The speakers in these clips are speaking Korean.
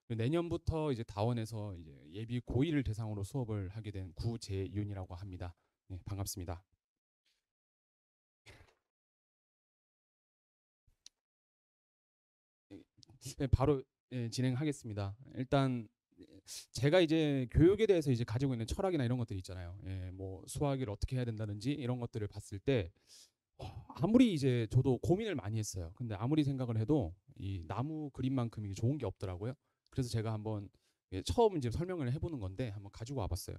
내년부터 이제 다원에서 이제 예비 고1을 대상으로 수업을 하게 된 구재윤이라고 합니다. 네, 반갑습니다. 네, 바로 진행하겠습니다. 일단 제가 이제 교육에 대해서 이제 가지고 있는 철학이나 이런 것들 있잖아요. 뭐 수학을 어떻게 해야 된다든지 이런 것들을 봤을 때 아무리 이제 저도 고민을 많이 했어요. 근데 아무리 생각을 해도 이 나무 그림만큼 이게 좋은 게 없더라고요. 그래서 제가 한번 처음 이제 설명을 해보는 건데 한번 가지고 와봤어요.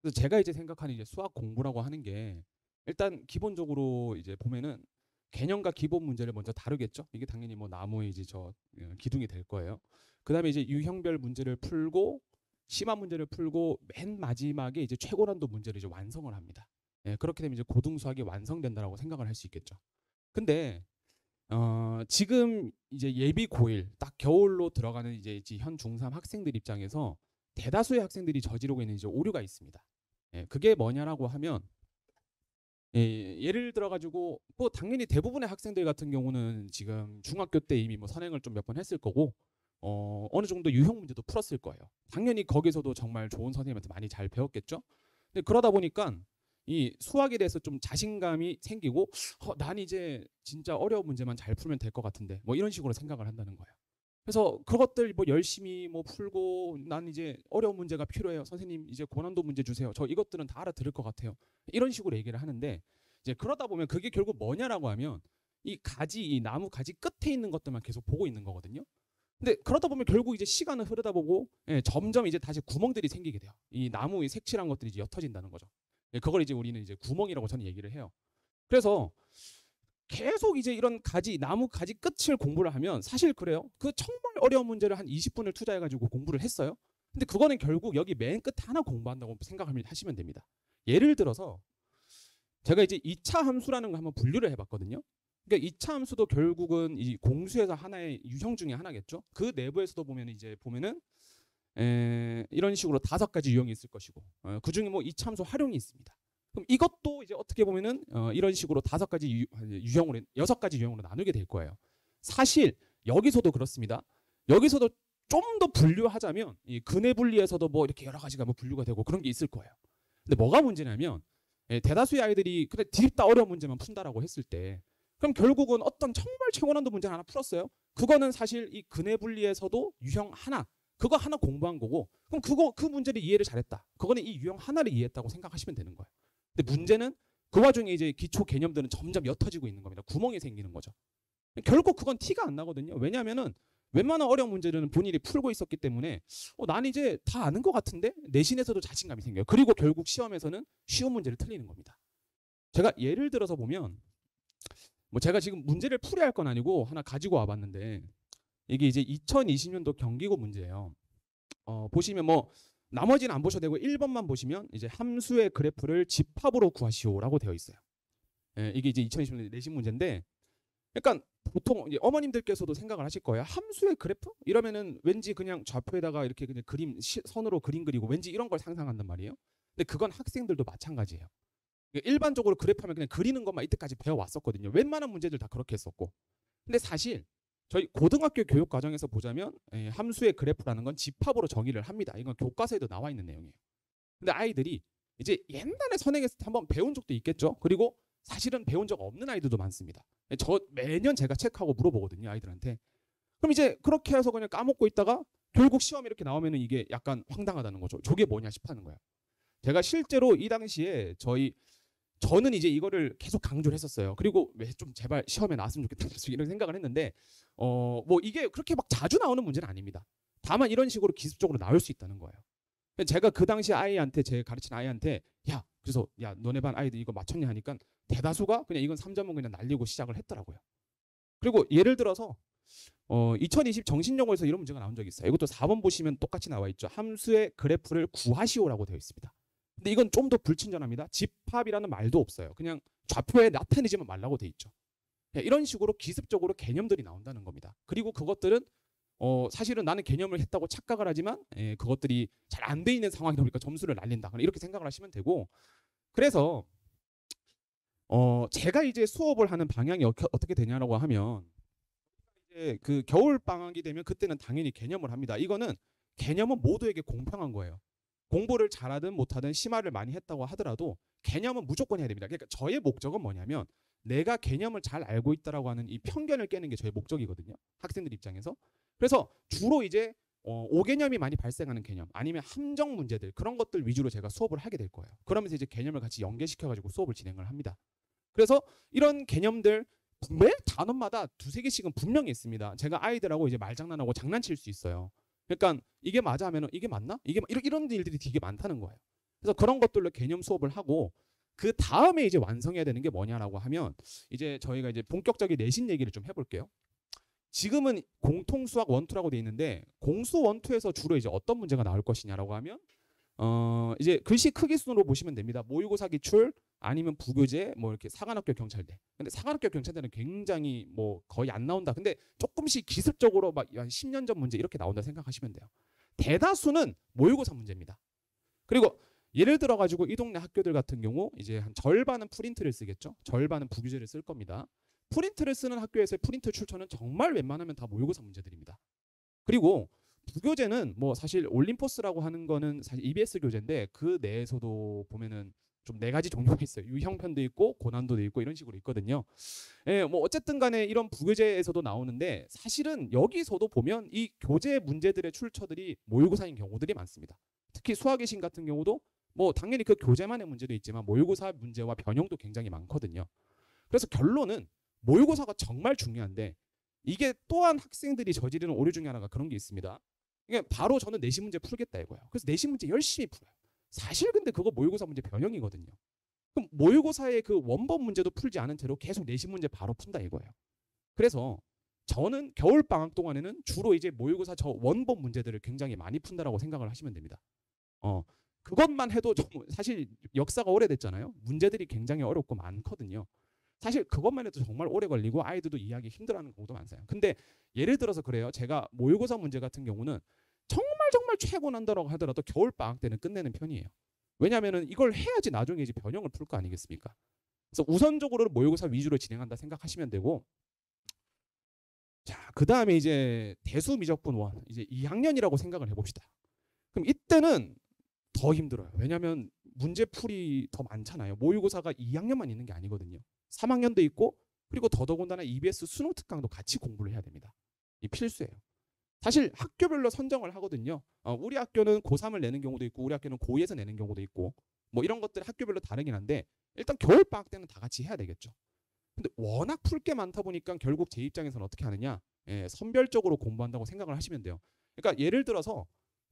그래서 제가 이제 생각하는 이제 수학 공부라고 하는 게 일단 기본적으로 이제 보면은 개념과 기본 문제를 먼저 다루겠죠. 이게 당연히 뭐 나무의 이제 저 기둥이 될 거예요. 그다음에 이제 유형별 문제를 풀고 심화 문제를 풀고 맨 마지막에 이제 최고난도 문제를 이제 완성을 합니다. 그렇게 되면 이제 고등수학이 완성된다라고 생각을 할 수 있겠죠. 근데 지금 이제 예비 고1 딱 겨울로 들어가는 이제 현 중3 학생들 입장에서 대다수의 학생들이 저지르고 있는 이제 오류가 있습니다. 그게 뭐냐라고 하면 예를 들어 가지고 뭐 당연히 대부분의 학생들 같은 경우는 지금 중학교 때 이미 뭐 선행을 좀 몇 번 했을 거고 어느 정도 유형 문제도 풀었을 거예요. 당연히 거기서도 정말 좋은 선생님한테 많이 잘 배웠겠죠. 근데 그러다 보니까 이 수학에 대해서 좀 자신감이 생기고 난 이제 진짜 어려운 문제만 잘 풀면 될 것 같은데 뭐 이런 식으로 생각을 한다는 거예요. 그래서 그것들 뭐 열심히 뭐 풀고 난 이제 어려운 문제가 필요해요. 선생님 이제 고난도 문제 주세요. 저 이것들은 다 알아들을 것 같아요. 이런 식으로 얘기를 하는데 이제 그러다 보면 그게 결국 뭐냐라고 하면 이 나무 가지 끝에 있는 것들만 계속 보고 있는 거거든요. 근데 그러다 보면 결국 이제 시간을 흐르다 보고 점점 이제 다시 구멍들이 생기게 돼요. 이 나무 의 색칠한 것들이 이제 옅어진다는 거죠. 그걸 이제 우리는 이제 구멍이라고 저는 얘기를 해요. 그래서 계속 이제 이런 가지 나무 가지 끝을 공부를 하면 사실 그래요. 그 정말 어려운 문제를 한 20분을 투자해가지고 공부를 했어요. 근데 그거는 결국 여기 맨 끝에 하나 공부한다고 생각하시면 됩니다. 예를 들어서 제가 이제 2차 함수라는 거 한번 분류를 해봤거든요. 그러니까 2차 함수도 결국은 이 공수에서 하나의 유형 중에 하나겠죠. 그 내부에서도 보면은 이런 식으로 5가지 유형이 있을 것이고 그 중에 뭐 2차 함수 활용이 있습니다. 그럼 이것도 이제 어떻게 보면은 이런 식으로 5가지 유형으로 6가지 유형으로 나누게 될 거예요. 사실 여기서도 그렇습니다. 여기서도 좀 더 분류하자면 이 근해 분리에서도 뭐 이렇게 여러 가지가 뭐 분류가 되고 그런 게 있을 거예요. 근데 뭐가 문제냐면 대다수의 아이들이 그래 디립다 어려운 문제만 푼다라고 했을 때 그럼 결국은 어떤 정말 최고난도 문제 하나 풀었어요. 그거는 사실 이 근해 분리에서도 유형 하나 그거 하나 공부한 거고 그럼 그 문제를 이해를 잘했다. 그거는 이 유형 하나를 이해했다고 생각하시면 되는 거예요. 근데 문제는 그 와중에 이제 기초 개념들은 점점 옅어지고 있는 겁니다. 구멍이 생기는 거죠. 결국 그건 티가 안 나거든요. 왜냐하면은 웬만한 어려운 문제는 본인이 풀고 있었기 때문에 난 이제 다 아는 것 같은데 내신에서도 자신감이 생겨요. 그리고 결국 시험에서는 쉬운 문제를 틀리는 겁니다. 제가 예를 들어서 보면 뭐 제가 지금 문제를 풀이할 건 아니고 하나 가지고 와봤는데 이게 이제 2020년도 경기고 문제예요. 보시면 뭐 나머지는 안 보셔도 되고 1번만 보시면 이제 함수의 그래프를 집합으로 구하시오라고 되어 있어요. 이게 이제 2020년 내신 문제인데 그러니까 보통 이제 어머님들께서도 생각을 하실 거예요. 함수의 그래프? 이러면은 왠지 그냥 좌표에다가 이렇게 그냥 선으로 그림 그리고 왠지 이런 걸 상상한단 말이에요. 근데 그건 학생들도 마찬가지예요. 일반적으로 그래프하면 그냥 그리는 것만 이때까지 배워왔었거든요. 웬만한 문제들 다 그렇게 했었고. 근데 사실 저희 고등학교 교육 과정에서 보자면 함수의 그래프라는 건 집합으로 정의를 합니다. 이건 교과서에도 나와 있는 내용이에요. 근데 아이들이 이제 옛날에 선행했을 때 한번 배운 적도 있겠죠. 그리고 사실은 배운 적 없는 아이들도 많습니다. 저 매년 제가 체크하고 물어보거든요, 아이들한테. 그럼 이제 그렇게 해서 그냥 까먹고 있다가 결국 시험에 이렇게 나오면 이게 약간 황당하다는 거죠. 저게 뭐냐 싶다는 거예요. 제가 실제로 이 당시에 저는 이제 이거를 계속 강조를 했었어요. 그리고 왜 좀 제발 시험에 나왔으면 좋겠다 이런 생각을 했는데 뭐 이게 그렇게 막 자주 나오는 문제는 아닙니다. 다만 이런 식으로 기습적으로 나올 수 있다는 거예요. 제가 그 당시 아이한테 제 가르친 아이한테 그래서 너네 반 아이들 이거 맞췄냐 하니까 대다수가 그냥 이건 3점은 그냥 날리고 시작을 했더라고요. 그리고 예를 들어서 2020 정신영어에서 이런 문제가 나온 적이 있어요. 이것도 4번 보시면 똑같이 나와 있죠. 함수의 그래프를 구하시오라고 되어 있습니다. 근데 이건 좀 더 불친절합니다. 집합이라는 말도 없어요. 그냥 좌표에 나타내지만 말라고 돼 있죠. 이런 식으로 기습적으로 개념들이 나온다는 겁니다. 그리고 그것들은 사실은 나는 개념을 했다고 착각을 하지만 그것들이 잘 안 돼 있는 상황이다 보니까 점수를 날린다. 이렇게 생각을 하시면 되고 그래서 제가 이제 수업을 하는 방향이 어떻게 되냐라고 하면 그 겨울 방학이 되면 그때는 당연히 개념을 합니다. 이거는 개념은 모두에게 공평한 거예요. 공부를 잘하든 못하든 심화를 많이 했다고 하더라도 개념은 무조건 해야 됩니다. 그러니까 저의 목적은 뭐냐면 내가 개념을 잘 알고 있다라고 하는 이 편견을 깨는 게 저의 목적이거든요. 학생들 입장에서. 그래서 주로 이제 5개념이 많이 발생하는 개념 아니면 함정 문제들 그런 것들 위주로 제가 수업을 하게 될 거예요. 그러면서 이제 개념을 같이 연계시켜가지고 수업을 진행을 합니다. 그래서 이런 개념들 매 단원마다 두세 개씩은 분명히 있습니다. 제가 아이들하고 이제 말장난하고 장난칠 수 있어요. 그러니까 이게 맞아 하면은 이게 맞나? 이런 일들이 되게 많다는 거예요. 그래서 그런 것들로 개념 수업을 하고 그 다음에 이제 완성해야 되는 게 뭐냐라고 하면 이제 저희가 이제 본격적인 내신 얘기를 좀 해볼게요. 지금은 공통수학 원투라고 돼 있는데 공수 원투에서 주로 이제 어떤 문제가 나올 것이냐라고 하면 이제 글씨 크기 순으로 보시면 됩니다. 모의고사 기출 아니면 부교재 뭐 이렇게 사관학교 경찰대. 근데 사관학교 경찰대는 굉장히 뭐 거의 안 나온다. 근데 조금씩 기습적으로 막 한 10년 전 문제 이렇게 나온다 생각하시면 돼요. 대다수는 모의고사 문제입니다. 그리고 예를 들어 가지고 이 동네 학교들 같은 경우 이제 한 절반은 프린트를 쓰겠죠. 절반은 부교재를 쓸 겁니다. 프린트를 쓰는 학교에서의 프린트 출처는 정말 웬만하면 다 모의고사 문제들입니다. 그리고 부교재는 뭐 사실 올림포스라고 하는 거는 사실 EBS 교재인데 그 내에서도 보면은 좀 네 가지 종류가 있어요. 유형편도 있고 고난도도 있고 이런 식으로 있거든요. 예, 뭐 어쨌든 간에 이런 부교재에서도 나오는데 사실은 여기서도 보면 이 교재 문제들의 출처들이 모의고사인 경우들이 많습니다. 특히 수학의 신 같은 경우도 뭐 당연히 그 교재만의 문제도 있지만 모의고사 문제와 변형도 굉장히 많거든요. 그래서 결론은 모의고사가 정말 중요한데 이게 또한 학생들이 저지르는 오류 중에 하나가 그런 게 있습니다. 이게 바로 저는 내신 문제 풀겠다 이거예요. 그래서 내신 문제 열심히 풀어요. 사실 근데 그거 모의고사 문제 변형이거든요. 그럼 모의고사의 그 원본 문제도 풀지 않은 채로 계속 내신 문제 바로 푼다 이거예요. 그래서 저는 겨울 방학 동안에는 주로 이제 모의고사 저 원본 문제들을 굉장히 많이 푼다라고 생각을 하시면 됩니다. 그것만 해도 좀 사실 역사가 오래됐잖아요. 문제들이 굉장히 어렵고 많거든요. 사실 그것만 해도 정말 오래 걸리고 아이들도 이해하기 힘들어하는 경우도 많아요. 근데 예를 들어서 그래요. 제가 모의고사 문제 같은 경우는 정말 최고 난다라고 하더라도 겨울 방학 때는 끝내는 편이에요. 왜냐하면 이걸 해야지 나중에 이제 변형을 풀 거 아니겠습니까? 그래서 우선적으로 모의고사 위주로 진행한다 생각하시면 되고, 자, 그 다음에 이제 대수미적분 원 이제 2학년이라고 생각을 해봅시다. 그럼 이때는 더 힘들어요. 왜냐하면 문제풀이 더 많잖아요. 모의고사가 2학년만 있는 게 아니거든요. 3학년도 있고 그리고 더더군다나 EBS 수능 특강도 같이 공부를 해야 됩니다. 이 필수예요. 사실 학교별로 선정을 하거든요. 우리 학교는 고3을 내는 경우도 있고 우리 학교는 고2에서 내는 경우도 있고 뭐 이런 것들 학교별로 다르긴 한데 일단 겨울방학 때는 다 같이 해야 되겠죠. 근데 워낙 풀 게 많다 보니까 결국 제 입장에서는 어떻게 하느냐, 선별적으로 공부한다고 생각을 하시면 돼요. 그러니까 예를 들어서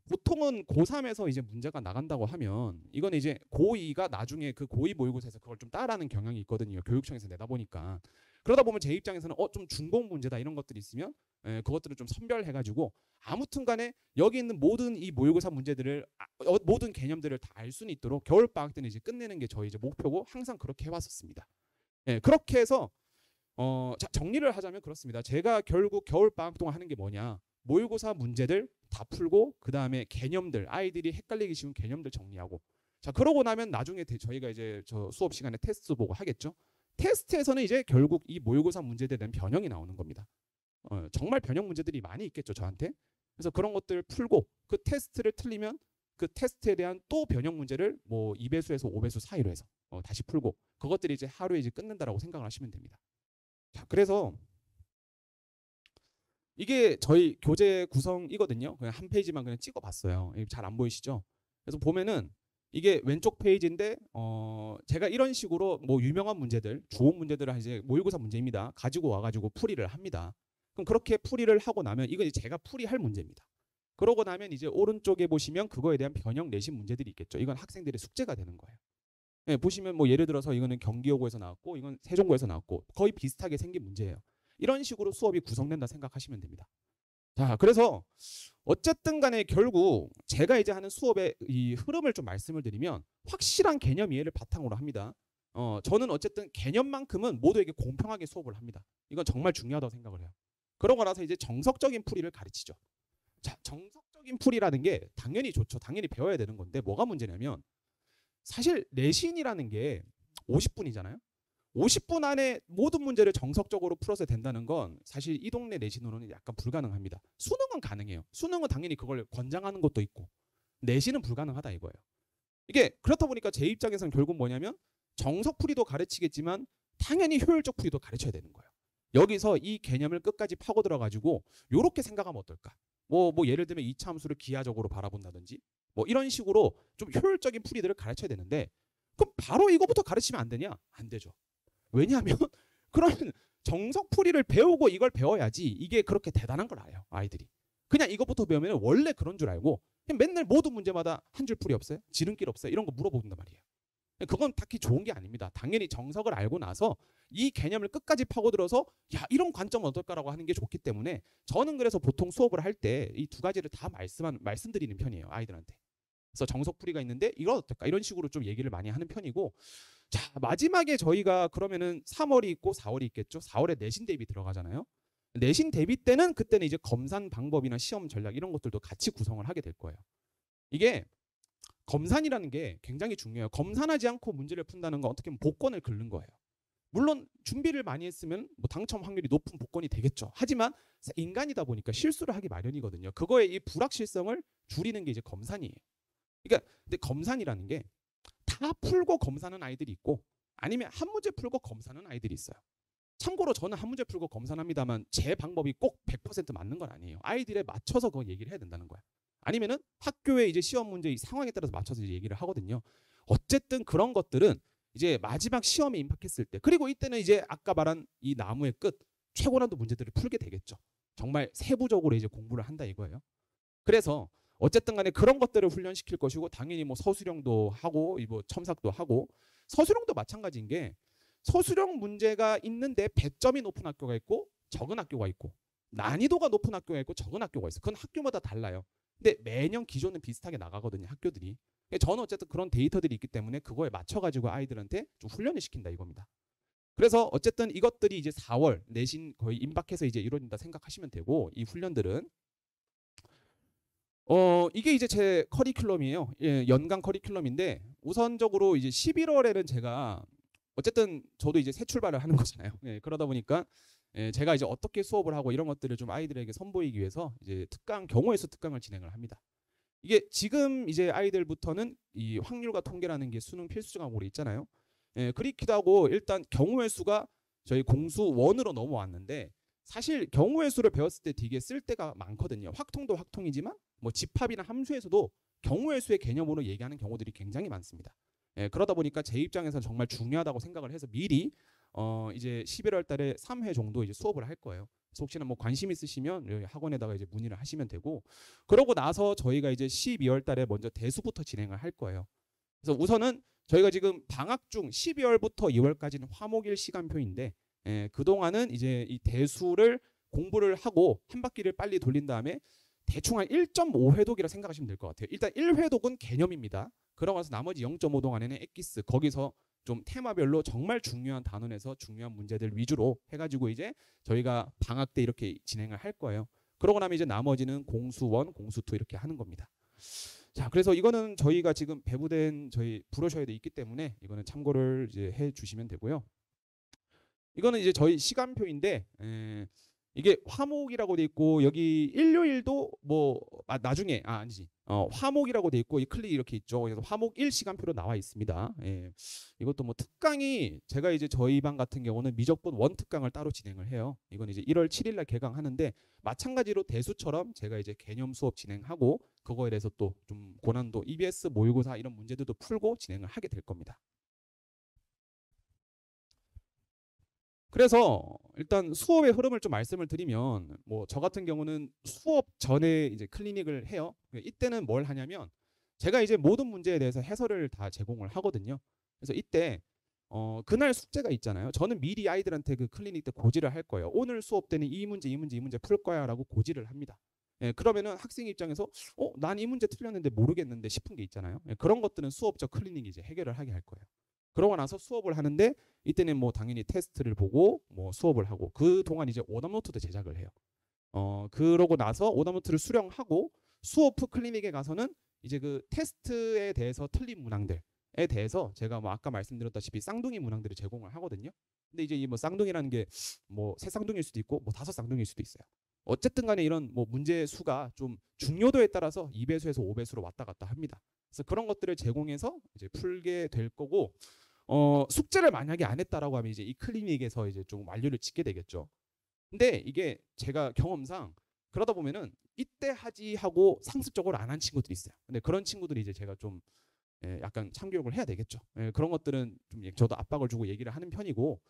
보통은 고3에서 이제 문제가 나간다고 하면 이건 이제 고2가 나중에 그 고2 모의고사에서 그걸 좀 따라하는 경향이 있거든요. 교육청에서 내다 보니까. 그러다 보면 제 입장에서는 좀 중공 문제다 이런 것들이 있으면 그것들을 좀 선별해가지고 아무튼 간에 여기 있는 모든 이 모의고사 문제들을 모든 개념들을 다 알 수는 있도록 겨울방학 때는 이제 끝내는 게 저희 이제 목표고 항상 그렇게 해왔었습니다. 그렇게 해서 자, 정리를 하자면 그렇습니다. 제가 결국 겨울방학 동안 하는 게 뭐냐, 모의고사 문제들 다 풀고 그 다음에 개념들, 아이들이 헷갈리기 쉬운 개념들 정리하고, 자 그러고 나면 나중에 저희가 이제 저 수업 시간에 테스트 보고 하겠죠. 테스트에서는 이제 결국 이 모의고사 문제들에 대한 변형이 나오는 겁니다. 정말 변형 문제들이 많이 있겠죠 저한테. 그래서 그런 것들을 풀고 그 테스트를 틀리면 그 테스트에 대한 또 변형 문제를 뭐 2배수에서 5배수 사이로 해서 다시 풀고 그것들이 이제 하루에 이제 끝낸다라고 생각을 하시면 됩니다. 자, 그래서 이게 저희 교재 구성이거든요. 그냥 한 페이지만 그냥 찍어봤어요. 잘 안 보이시죠? 그래서 보면은 이게 왼쪽 페이지인데 제가 이런 식으로 뭐 유명한 문제들, 좋은 문제들을 이제 모의고사 문제입니다. 가지고 와가지고 풀이를 합니다. 그럼 그렇게 풀이를 하고 나면 이건 이제 제가 풀이할 문제입니다. 그러고 나면 이제 오른쪽에 보시면 그거에 대한 변형 내신 문제들이 있겠죠. 이건 학생들의 숙제가 되는 거예요. 보시면 뭐 예를 들어서 이거는 경기여고에서 나왔고 이건 세종고에서 나왔고 거의 비슷하게 생긴 문제예요. 이런 식으로 수업이 구성된다 생각하시면 됩니다. 자, 그래서 어쨌든 간에 결국 제가 이제 하는 수업의 이 흐름을 좀 말씀을 드리면 확실한 개념 이해를 바탕으로 합니다. 저는 어쨌든 개념만큼은 모두에게 공평하게 수업을 합니다. 이건 정말 중요하다고 생각을 해요. 그러고 나서 이제 정석적인 풀이를 가르치죠. 자, 정석적인 풀이라는 게 당연히 좋죠. 당연히 배워야 되는 건데 뭐가 문제냐면 사실 내신이라는 게 50분이잖아요. 50분 안에 모든 문제를 정석적으로 풀어서 된다는 건 사실 이 동네 내신으로는 약간 불가능합니다. 수능은 가능해요. 수능은 당연히 그걸 권장하는 것도 있고 내신은 불가능하다 이거예요. 이게 그렇다 보니까 제 입장에서는 결국 뭐냐면 정석풀이도 가르치겠지만 당연히 효율적 풀이도 가르쳐야 되는 거예요. 여기서 이 개념을 끝까지 파고 들어가지고 이렇게 생각하면 어떨까? 뭐 예를 들면 이차 함수를 기하적으로 바라본다든지 뭐 이런 식으로 좀 효율적인 풀이들을 가르쳐야 되는데 그럼 바로 이거부터 가르치면 안 되냐? 안 되죠. 왜냐하면 그러면 정석풀이를 배우고 이걸 배워야지 이게 그렇게 대단한 걸 알아요. 아이들이. 그냥 이것부터 배우면 원래 그런 줄 알고 그냥 맨날 모든 문제마다 한 줄 풀이 없어요? 지름길 없어요? 이런 거 물어본단 말이에요. 그건 딱히 좋은 게 아닙니다. 당연히 정석을 알고 나서 이 개념을 끝까지 파고들어서 야 이런 관점은 어떨까라고 하는 게 좋기 때문에 저는 그래서 보통 수업을 할 때 이 두 가지를 다 말씀드리는 편이에요. 아이들한테. 그래서 정석풀이가 있는데 이건 어떨까 이런 식으로 좀 얘기를 많이 하는 편이고 자 마지막에 저희가 그러면은 3월이 있고 4월이 있겠죠. 4월에 내신 대비 들어가잖아요. 내신 대비 때는 그때는 이제 검산 방법이나 시험 전략 이런 것들도 같이 구성을 하게 될 거예요. 이게 검산이라는 게 굉장히 중요해요. 검산하지 않고 문제를 푼다는 건 어떻게 보면 복권을 긁는 거예요. 물론 준비를 많이 했으면 뭐 당첨 확률이 높은 복권이 되겠죠. 하지만 인간이다 보니까 실수를 하기 마련이거든요. 그거의 이 불확실성을 줄이는 게 이제 검산이에요. 그러니까 근데 검산이라는 게 다 풀고 검사하는 아이들이 있고 아니면 한 문제 풀고 검사하는 아이들이 있어요. 참고로 저는 한 문제 풀고 검사합니다만 제 방법이 꼭 100% 맞는 건 아니에요. 아이들에 맞춰서 그건 얘기를 해야 된다는 거야. 아니면은 학교에 이제 시험 문제 상황에 따라서 맞춰서 이제 얘기를 하거든요. 어쨌든 그런 것들은 이제 마지막 시험에 임박했을 때 그리고 이때는 이제 아까 말한 이 나무의 끝 최고난도 문제들을 풀게 되겠죠. 정말 세부적으로 이제 공부를 한다 이거예요. 그래서 어쨌든 간에 그런 것들을 훈련시킬 것이고 당연히 뭐 서술형도 하고 뭐 첨삭도 하고 서술형도 마찬가지인 게 서술형 문제가 있는데 배점이 높은 학교가 있고 적은 학교가 있고 난이도가 높은 학교가 있고 적은 학교가 있어요. 그건 학교마다 달라요. 근데 매년 기조는 비슷하게 나가거든요. 학교들이. 저는 어쨌든 그런 데이터들이 있기 때문에 그거에 맞춰가지고 아이들한테 좀 훈련을 시킨다 이겁니다. 그래서 어쨌든 이것들이 이제 4월 내신 거의 임박해서 이제 이루어진다 생각하시면 되고 이 훈련들은 이게 이제 제 커리큘럼이에요. 예, 연간 커리큘럼인데 우선적으로 이제 11월에는 제가 어쨌든 저도 이제 새 출발을 하는 거잖아요. 예, 그러다 보니까 예, 제가 이제 어떻게 수업을 하고 이런 것들을 좀 아이들에게 선보이기 위해서 이제 경우의 수 특강을 진행을 합니다. 이게 지금 이제 아이들부터는 이 확률과 통계라는 게 수능 필수 과목으로 있잖아요. 예, 그렇기도 하고 일단 경우의 수가 저희 공수 1으로 넘어왔는데 사실 경우의 수를 배웠을 때 되게 쓸 때가 많거든요. 확통도 확통이지만 뭐 집합이나 함수에서도 경우의 수의 개념으로 얘기하는 경우들이 굉장히 많습니다. 예, 그러다 보니까 제 입장에서는 정말 중요하다고 생각을 해서 미리 이제 11월 달에 3회 정도 이제 수업을 할 거예요. 그래서 혹시나 뭐 관심 있으시면 학원에다가 이제 문의를 하시면 되고 그러고 나서 저희가 이제 12월 달에 먼저 대수부터 진행을 할 거예요. 그래서 우선은 저희가 지금 방학 중 12월부터 2월까지는 화목일 시간표인데 그동안은 이제 이 대수를 공부를 하고 한 바퀴를 빨리 돌린 다음에 대충 한 1.5회독이라 생각하시면 될 것 같아요. 일단 1회독은 개념입니다. 그러고 나서 나머지 0.5 동안에는 엑기스 거기서 좀 테마별로 정말 중요한 단원에서 중요한 문제들 위주로 해가지고 이제 저희가 방학 때 이렇게 진행을 할 거예요. 그러고 나면 이제 나머지는 공수 1, 공수 2 이렇게 하는 겁니다. 자, 그래서 이거는 저희가 지금 배부된 저희 브로셔에도 있기 때문에 이거는 참고를 이제 해 주시면 되고요. 이거는 이제 저희 시간표인데 이게 화목이라고 돼 있고 여기 일요일도 뭐 나중에 아니지 화목이라고 돼 있고 이 클릭 이렇게 있죠. 그래서 화목 1 시간표로 나와 있습니다. 예. 이것도 뭐 특강이 제가 이제 저희 반 같은 경우는 미적분 1 특강을 따로 진행을 해요. 이건 이제 1월 7일 날 개강하는데 마찬가지로 대수처럼 제가 이제 개념 수업 진행하고 그거에 대해서 또 좀 고난도 EBS 모의고사 이런 문제들도 풀고 진행을 하게 될 겁니다. 그래서 일단 수업의 흐름을 좀 말씀을 드리면 뭐 저 같은 경우는 수업 전에 이제 클리닉을 해요. 이때는 뭘 하냐면 제가 이제 모든 문제에 대해서 해설을 다 제공을 하거든요. 그래서 이때 그날 숙제가 있잖아요. 저는 미리 아이들한테 그 클리닉 때 고지를 할 거예요. 오늘 수업 때는 이 문제 이 문제 이 문제 풀 거야라고 고지를 합니다. 예, 그러면은 학생 입장에서 난 이 문제 틀렸는데 모르겠는데 싶은 게 있잖아요. 예, 그런 것들은 수업적 클리닉이 이제 해결을 하게 할 거예요. 그러고 나서 수업을 하는데 이때는 뭐 당연히 테스트를 보고 뭐 수업을 하고 그 동안 이제 오답노트도 제작을 해요. 그러고 나서 오답노트를 수령하고 수업 후 클리닉에 가서는 이제 그 테스트에 대해서 틀린 문항들 대해서 제가 뭐 아까 말씀드렸다시피 쌍둥이 문항들을 제공을 하거든요. 근데 이제 이 뭐 쌍둥이라는 게 뭐 세 쌍둥이일 수도 있고 뭐 다섯 쌍둥이일 수도 있어요. 어쨌든 간에 이런 뭐 문제 수가 좀 중요도에 따라서 2배수에서 5배수로 왔다 갔다 합니다. 그래서 그런 것들을 제공해서 이제 풀게 될 거고, 숙제를 만약에 안 했다라고 하면 이제 이 클리닉에서 이제 좀 완료를 짓게 되겠죠. 근데 이게 제가 경험상 그러다 보면은 이때 하지 하고 상습적으로 안 한 친구들이 있어요. 근데 그런 친구들이 이제 제가 좀 약간 참교육을 해야 되겠죠. 그런 것들은 좀 저도 압박을 주고 얘기를 하는 편이고,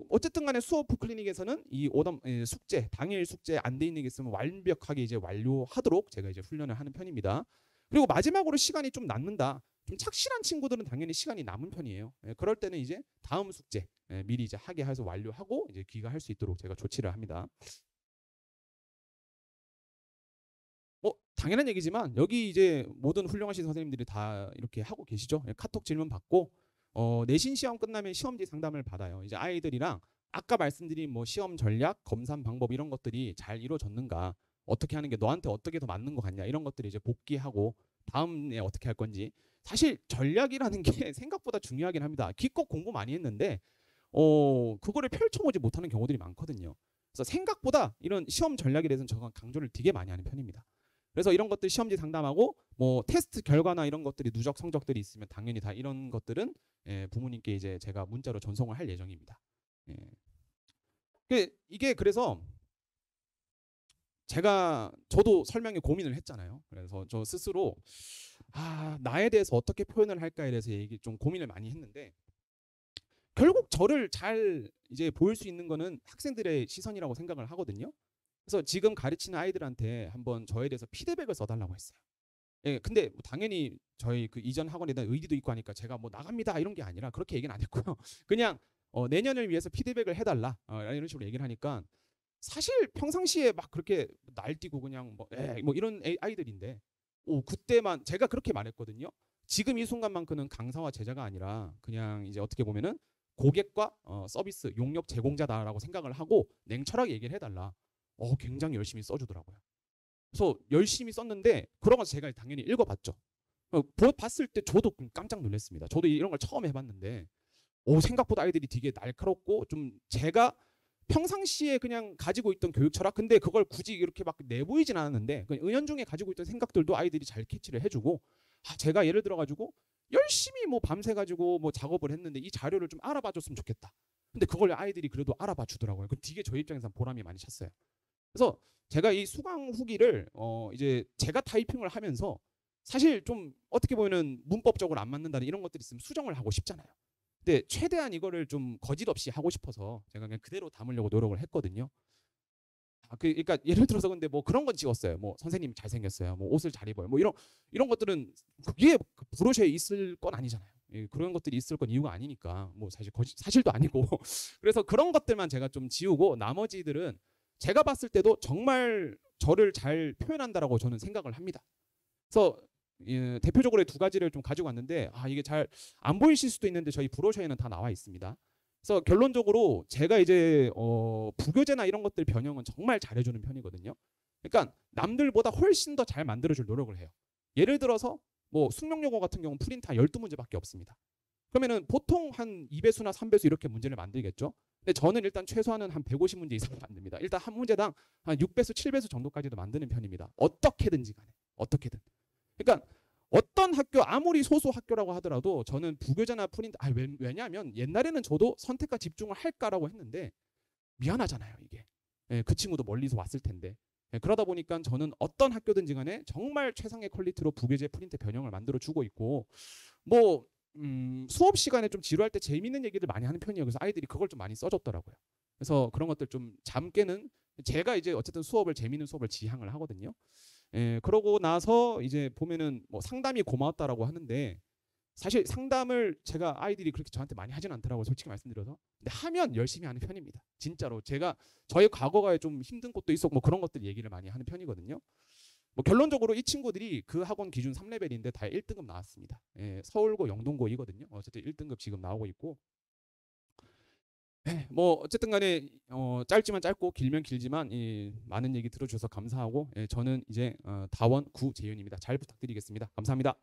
어쨌든 간에 수업 클리닉에서는 이 오답 숙제 당일 숙제 안 돼 있는 게 있으면 완벽하게 이제 완료하도록 제가 이제 훈련을 하는 편입니다. 그리고 마지막으로 시간이 좀 남는다. 좀 착실한 친구들은 당연히 시간이 남은 편이에요. 그럴 때는 이제 다음 숙제 미리 이제 하게 해서 완료하고 이제 귀가할 수 있도록 제가 조치를 합니다. 당연한 얘기지만 여기 이제 모든 훌륭하신 선생님들이 다 이렇게 하고 계시죠. 카톡 질문 받고 내신 시험 끝나면 시험지 상담을 받아요. 이제 아이들이랑 아까 말씀드린 뭐 시험 전략, 검사 방법 이런 것들이 잘 이루어졌는가, 어떻게 하는 게 너한테 어떻게 더 맞는 것 같냐 이런 것들이 이제 복귀하고 다음에 어떻게 할 건지. 사실 전략이라는 게 생각보다 중요하긴 합니다. 기껏 공부 많이 했는데 그거를 펼쳐보지 못하는 경우들이 많거든요. 그래서 생각보다 이런 시험 전략에 대해서는 저가 강조를 되게 많이 하는 편입니다. 그래서 이런 것들 시험지 상담하고 뭐 테스트 결과나 이런 것들이 누적 성적들이 있으면 당연히 다 이런 것들은 부모님께 이제 제가 문자로 전송을 할 예정입니다. 이게 그래서 저도 설명에 고민을 했잖아요. 그래서 저 스스로 나에 대해서 어떻게 표현을 할까에 대해서 좀 고민을 많이 했는데, 결국 저를 잘 이제 보일 수 있는 거는 학생들의 시선이라고 생각을 하거든요. 그래서 지금 가르치는 아이들한테 한번 저에 대해서 피드백을 써달라고 했어요. 근데 뭐 당연히 저희 그 이전 학원에 대한 의리도 있고 하니까 제가 뭐 나갑니다 이런 게 아니라 그렇게 얘기는 안 했고요. 그냥 내년을 위해서 피드백을 해달라 이런 식으로 얘기를 하니까, 사실 평상시에 막 그렇게 날뛰고 그냥 뭐 이런 아이들인데 그때만 제가 그렇게 말했거든요. 지금 이 순간만큼은 강사와 제자가 아니라 그냥 이제 어떻게 보면은 고객과 서비스 용역 제공자다라고 생각을 하고 냉철하게 얘기를 해달라. 굉장히 열심히 써주더라고요. 그래서 열심히 썼는데 그러고 제가 당연히 읽어봤죠. 봤을 때 저도 깜짝 놀랐습니다. 저도 이런 걸 처음 해봤는데 생각보다 아이들이 되게 날카롭고 좀 제가 평상시에 그냥 가지고 있던 교육 철학, 근데 그걸 굳이 이렇게 막 내보이진 않았는데 은연중에 가지고 있던 생각들도 아이들이 잘 캐치를 해주고, 제가 예를 들어가지고 열심히 뭐 밤새 가지고 뭐 작업을 했는데 이 자료를 좀 알아봐 줬으면 좋겠다. 근데 그걸 아이들이 그래도 알아봐 주더라고요. 그 되게 저 입장에서 보람이 많이 찼어요. 그래서 제가 이 수강 후기를 이제 제가 타이핑을 하면서 사실 좀 어떻게 보면은 문법적으로 안 맞는다는 이런 것들이 있으면 수정을 하고 싶잖아요. 근데 최대한 이거를 좀 거짓 없이 하고 싶어서 제가 그냥 그대로 담으려고 노력을 했거든요. 그러니까 예를 들어서 근데 뭐 그런 건 찍었어요. 뭐 선생님 잘생겼어요. 뭐 옷을 잘 입어요. 뭐 이런 것들은 그게 브로셔에 있을 건 아니잖아요. 그런 것들이 있을 건 이유가 아니니까 뭐 사실 사실도 아니고 그래서 그런 것들만 제가 좀 지우고 나머지들은 제가 봤을 때도 정말 저를 잘 표현한다라고 저는 생각을 합니다. 그래서 대표적으로 두 가지를 좀 가지고 왔는데 이게 잘 안 보이실 수도 있는데 저희 브로셔에는 다 나와 있습니다. 그래서 결론적으로 제가 이제 부교재나 이런 것들 변형은 정말 잘해주는 편이거든요. 그러니까 남들보다 훨씬 더 잘 만들어줄 노력을 해요. 예를 들어서 뭐 숙명여고 같은 경우는 프린트 한 12문제밖에 없습니다. 그러면은 보통 한 2배수나 3배수 이렇게 문제를 만들겠죠. 근데 저는 일단 최소한은 한 150문제 이상 만듭니다. 일단 한 문제당 한 6배수, 7배수 정도까지도 만드는 편입니다. 어떻게든지 간에. 어떻게든. 그러니까 어떤 학교, 아무리 소수 학교라고 하더라도 저는 부교재나 프린트, 왜냐하면 옛날에는 저도 선택과 집중을 할까라고 했는데 미안하잖아요, 이게. 그 친구도 멀리서 왔을 텐데. 그러다 보니까 저는 어떤 학교든지 간에 정말 최상의 퀄리티로 부교재 프린트 변형을 만들어 주고 있고, 뭐 수업 시간에 좀 지루할 때 재밌는 얘기를 많이 하는 편이에요. 그래서 아이들이 그걸 좀 많이 써줬더라고요. 그래서 그런 것들 좀 잠 깨는, 제가 이제 어쨌든 재밌는 수업을 지향을 하거든요. 그러고 나서 이제 보면은 뭐 상담이 고마웠다라고 하는데, 사실 상담을 제가 아이들이 그렇게 저한테 많이 하진 않더라고요, 솔직히 말씀드려서. 근데 하면 열심히 하는 편입니다. 진짜로 제가 저의 과거가 좀 힘든 것도 있었고 뭐 그런 것들 얘기를 많이 하는 편이거든요. 뭐 결론적으로 이 친구들이 그 학원 기준 3레벨인데 다 1등급 나왔습니다. 서울고 영동고이거든요. 어쨌든 1등급 지금 나오고 있고, 뭐 어쨌든 간에 짧지만 짧고 길면 길지만 많은 얘기 들어주셔서 감사하고, 저는 이제 다원 구재윤입니다. 잘 부탁드리겠습니다. 감사합니다.